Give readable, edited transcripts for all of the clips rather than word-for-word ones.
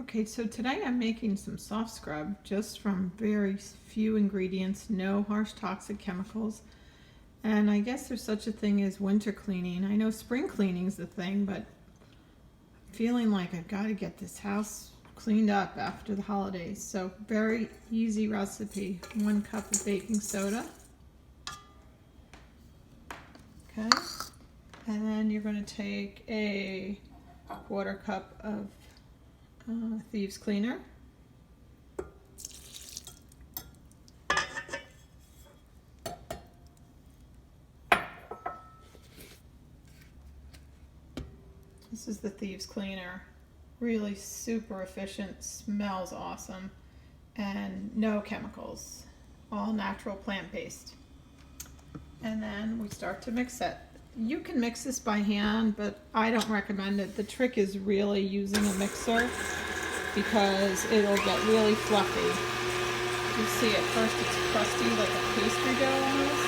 Okay, so today I'm making some soft scrub just from very few ingredients, no harsh toxic chemicals. And I guess there's such a thing as winter cleaning. I know spring cleaning's the thing, but I'm feeling like I've got to get this house cleaned up after the holidays. So very easy recipe. 1 cup of baking soda. Okay. And then you're going to take a 1/4 cup of Thieves cleaner. This is the Thieves cleaner. Really super efficient, smells awesome, and no chemicals. All natural plant-based. And then we start to mix it. You can mix this by hand, but I don't recommend it. The trick is really using a mixer because it'll get really fluffy. You see at first it's crusty like a pastry dough almost.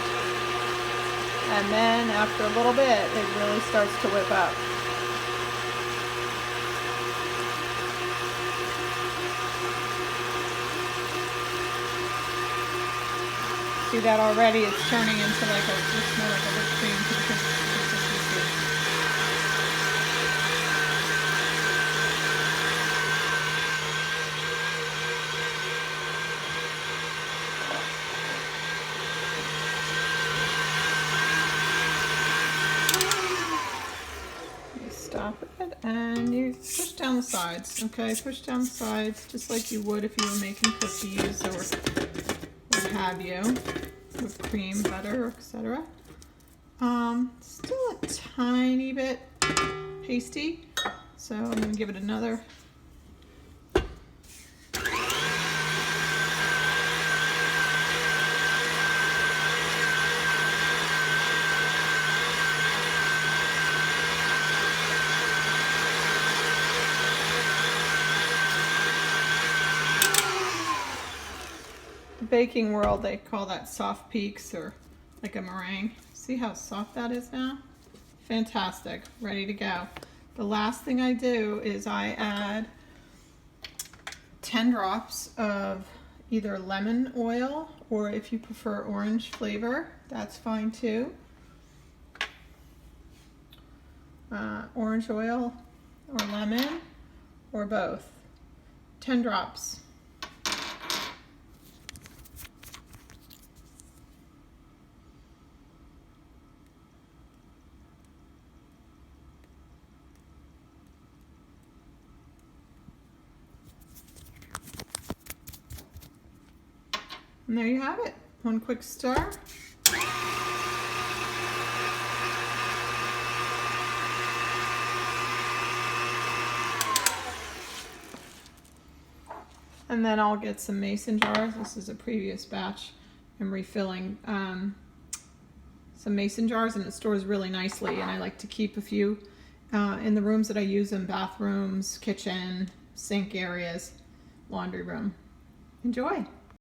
And then after a little bit, it really starts to whip up. See that already? It's turning into like it's more like a whipped cream consistency. You stop it and you push down the sides. Okay, push down the sides just like you would if you were making cookies or what have you, with cream, butter, etc. Still a tiny bit pasty, so I'm going to give it another. Baking world, they call that soft peaks or like a meringue. See how soft that is now? Fantastic, ready to go. The last thing I do is I add 10 drops of either lemon oil, or if you prefer orange flavor, that's fine too. Orange oil or lemon or both. 10 drops. And there you have it. 1 quick stir. And then I'll get some mason jars. This is a previous batch. I'm refilling some mason jars, and it stores really nicely. And I like to keep a few in the rooms that I use them: bathrooms, kitchen, sink areas, laundry room. Enjoy.